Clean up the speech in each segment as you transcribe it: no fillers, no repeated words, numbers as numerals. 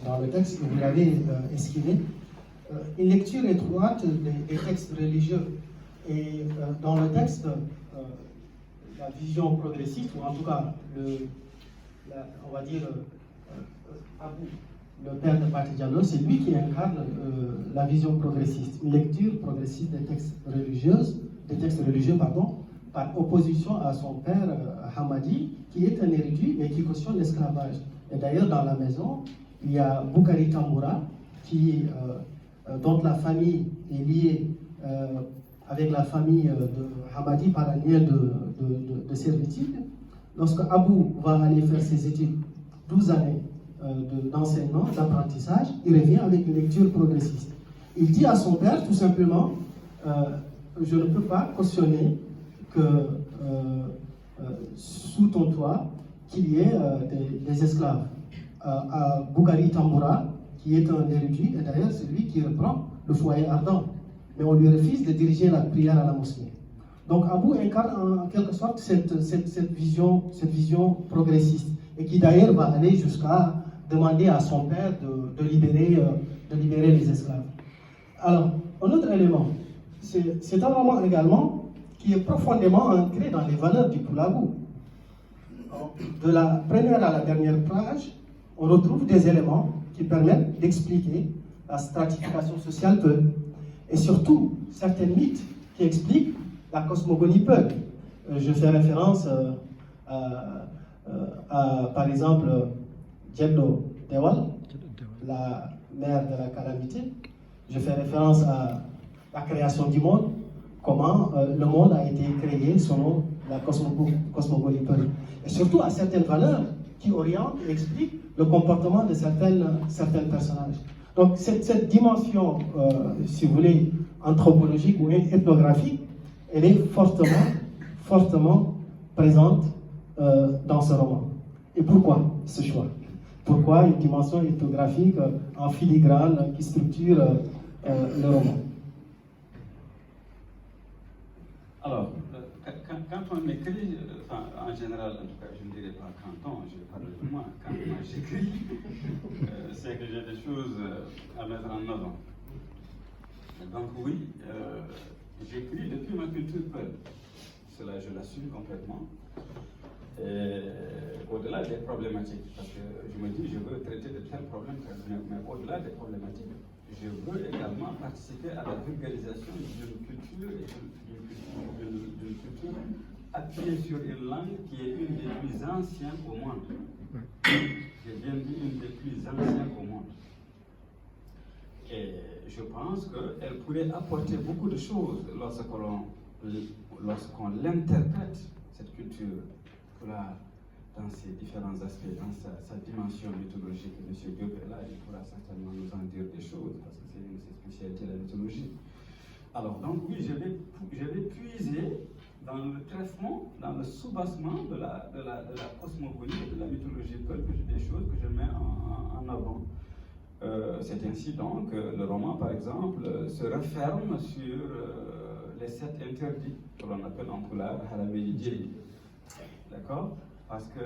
dans le texte que vous l'avez esquivé, une lecture étroite des textes religieux. Et dans le texte, la vision progressiste, ou en tout cas, on va dire, Abou, le père de Pathé Diallo, c'est lui qui incarne la vision progressiste, une lecture progressiste des textes religieux, par opposition à son père Hamadi, qui est un érudit, mais qui cautionne l'esclavage. Et d'ailleurs, dans la maison, il y a Boukari Tamboura, dont la famille est liée avec la famille de Hamadi par un lien de servitude. Lorsque Abou va aller faire ses études, 12 années d'enseignement, d'apprentissage, il revient avec une lecture progressiste. Il dit à son père, tout simplement, je ne peux pas cautionner que sous ton toit, qu'il y ait des esclaves. À Boukari Tamboura, qui est un érudit, et d'ailleurs c'est lui qui reprend le foyer ardent. Mais on lui refuse de diriger la prière à la mosquée. Donc Abou incarne en quelque sorte cette vision progressiste, et qui d'ailleurs va aller jusqu'à demander à son père de libérer les esclaves. Alors, un autre élément, c'est un roman également qui est profondément ancré dans les valeurs du Poulabou. De la première à la dernière page, on retrouve des éléments qui permettent d'expliquer la stratification sociale Peul, et surtout certains mythes qui expliquent la cosmogonie Peul. Je fais référence à, par exemple, Djeddo Dewal, la mère de la calamité. Je fais référence à la création du monde, comment le monde a été créé selon la cosmogonie Peul. Et surtout à certaines valeurs qui orientent et expliquent le comportement de certains personnages. Donc cette dimension, si vous voulez, anthropologique ou ethnographique, elle est fortement présente dans ce roman. Et pourquoi ce choix? Pourquoi une dimension ethnographique en filigrane qui structure le roman? Alors, quand on écrit, en général, en tout cas, je ne dirais pas quand je parle de moi, quand j'écris, c'est que j'ai des choses à mettre en avant. Donc oui, j'écris depuis ma culture Peul. Cela, je l'assume complètement. Au-delà des problématiques, parce que je me dis, je veux traiter de tels problèmes, mais au-delà des problématiques, je veux également participer à la vulgarisation d'une culture d'une culture appuyée sur une langue qui est une des plus anciennes au monde. J'ai bien dit une des plus anciennes au monde. Et je pense qu'elle pourrait apporter beaucoup de choses lorsqu'on l'interprète, cette culture, dans ses différents aspects, dans sa dimension mythologique. M. Diop est là, il pourra certainement nous en dire des choses, parce que c'est une de ses spécialités, la mythologie. Alors, donc oui, je vais puiser dans le traitement, dans le soubassement de la cosmogonie et de la mythologie Peul, des choses que je mets en avant. C'est ainsi donc que le roman, par exemple, se referme sur les 7 interdits, que l'on appelle en poulard Haramei. D'accord? Parce que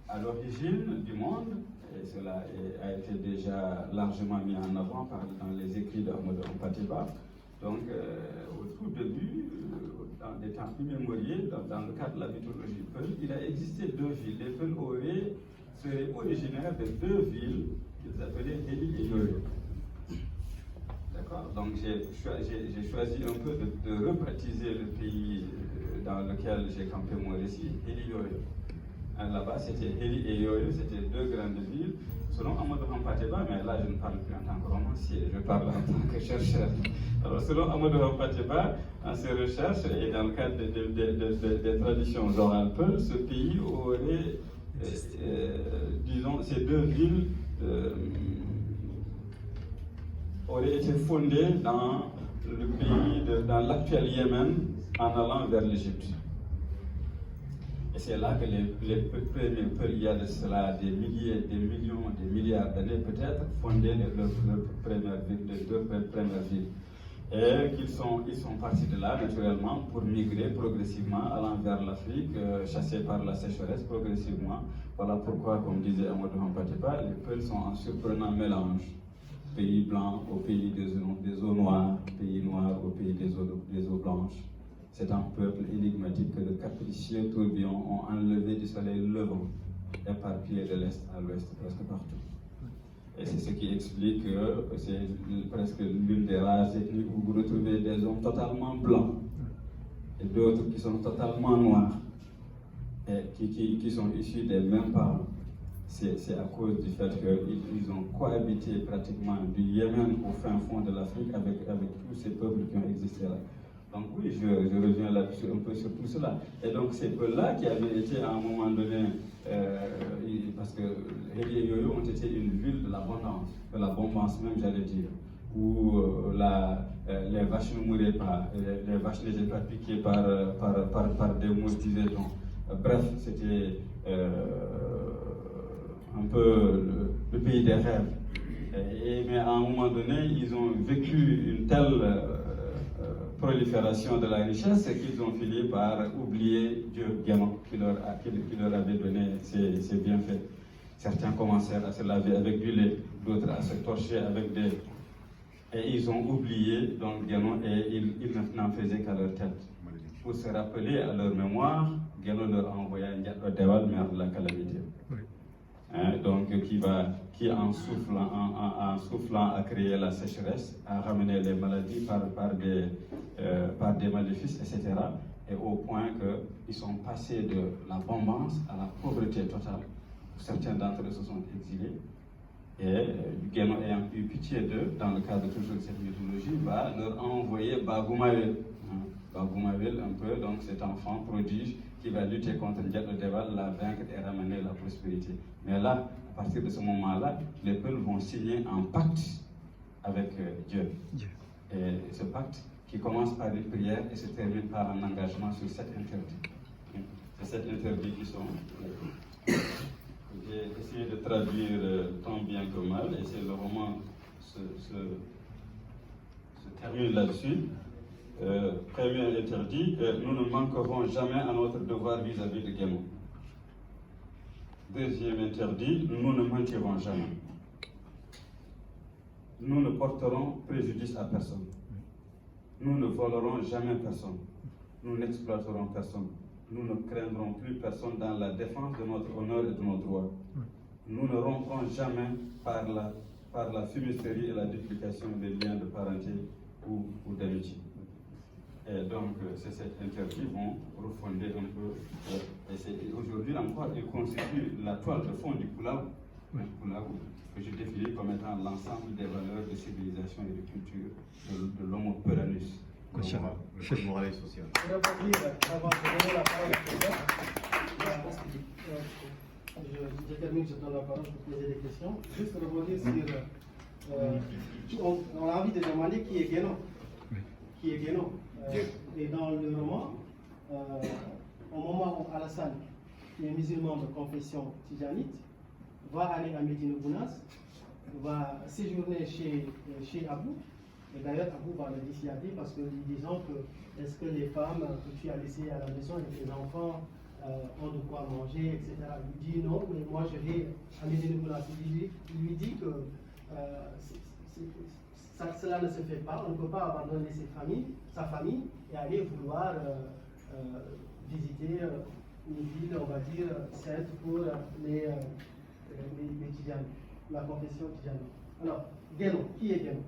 à l'origine du monde, et cela a été déjà largement mis en avant dans les écrits d'Ahmadou Hampâté-Bâ, donc au tout début, dans des temps immémoriaux, dans le cadre de la mythologie Peul, il a existé 2 villes. Les Peul seraient originaires de 2 villes qu'ils appelaient Heli et Yoyo. D'accord? Donc j'ai choisi un peu de rebaptiser le pays dans lequel j'ai campé mon récit, Heli Yoyo. Là-bas, c'était Heli et Yoyo, c'était 2 grandes villes. Selon Ahmadou Hampâté-Bâ, mais là je ne parle plus en tant que romancier, je parle en tant que chercheur. Alors selon Ahmadou Hampâté-Bâ, dans ses recherches et dans le cadre des traditions orales Peul, ce pays aurait, disons, ces 2 villes auraient été fondées dans le pays, dans l'actuel Yémen, en allant vers l'Égypte. Et c'est là que les premiers Peul, il y a de cela des milliers, des millions, des milliards d'années peut-être, fondé leur première ville, les 2 premières villes. Et ils sont partis de là naturellement pour migrer progressivement allant vers l'Afrique, chassés par la sécheresse progressivement. Voilà pourquoi, comme disait Amadou Hampâté-Bâ, les peuples sont en surprenant mélange. Pays blancs au pays des eaux noires, pays noirs au pays des eaux blanches. C'est un peuple énigmatique que de capricieux tourbillons ont enlevé du soleil levant, éparpillé de l'est à l'ouest, presque partout. Et c'est ce qui explique que c'est presque l'une des rares ethnies où vous retrouvez des hommes totalement blancs et d'autres qui sont totalement noirs et qui sont issus des mêmes parents. C'est à cause du fait qu'ils ont cohabité pratiquement du Yémen au fin fond de l'Afrique avec tous ces peuples qui ont existé là. Donc oui, je reviens là-dessus un peu sur tout cela. Et donc ces peuples-là qui avaient été à un moment donné, parce que les Yoyo ont été une ville de l'abondance même j'allais dire, où les vaches ne mouraient pas, les vaches n'étaient pas piquées par des mouches, disait-on. Bref, c'était un peu le pays des rêves. Mais à un moment donné, ils ont vécu une telle prolifération de la richesse qu'ils ont fini par oublier Dieu Guénon qui leur avait donné ses bienfaits. Certains commencèrent à se laver avec du lait, d'autres à se torcher avec des... Et ils ont oublié donc Guénon et ils n'en faisaient qu'à leur tête. Pour se rappeler à leur mémoire, Guénon leur envoya un Dewal, mère de la calamité. Oui. Donc qui en soufflant a créé la sécheresse, a ramené les maladies par des maléfices, etc. Et au point qu'ils sont passés de l'abondance à la pauvreté totale. Certains d'entre eux se sont exilés. Et Guénon ayant eu pitié d'eux, dans le cadre toujours de cette mythologie, va leur envoyer Bagoumavel. Bagoumavel, un peu, donc cet enfant prodige qui va lutter contre Ndiaye Dewal, la vaincre et ramener la prospérité. Mais là, à partir de ce moment-là, les peuples vont signer un pacte avec Dieu. Et ce pacte qui commence par une prière et se termine par un engagement sur 7 interdits. C'est 7 interdits qui sont... J'ai essayé de traduire tant bien que mal, et c'est le roman se termine là-dessus. Premier interdit, nous ne manquerons jamais à notre devoir vis-à-vis de Guénon. Deuxième interdit, nous ne mentirons jamais. Nous ne porterons préjudice à personne. Nous ne volerons jamais personne. Nous n'exploiterons personne. Nous ne craindrons plus personne dans la défense de notre honneur et de nos droits. Nous ne romprons jamais par la fumisterie et la duplication des liens de parenté ou d'amitié. Et donc, ces 7 interdits vont refonder un peu. Et aujourd'hui encore, ils constituent la toile de fond du Kulaou. Que je définis comme étant l'ensemble des valeurs de civilisation et de culture de l'homo perenus. Le moral et social. Avant de donner la parole au président, je termine, je donne la parole pour poser des questions. Juste rebondir sur... on a envie de demander qui est Guénon. Qui est Guénon. Et dans le roman, au moment où Alassane, qui est musulman de confession tidjanite, va aller à Médine Gounass, va séjourner chez Abou. Et d'ailleurs, Abou va le dissuader parce que lui disant que est-ce que les femmes que tu as laissées à la maison et les enfants ont de quoi manger, etc. Il dit non, mais moi je vais à Médine Gounass. Il lui dit que cela ne se fait pas, on ne peut pas abandonner sa famille et aller vouloir visiter une ville, on va dire, sainte pour les Tidjanes, la confession Tidjane. Alors, Guénon, qui est Guénon?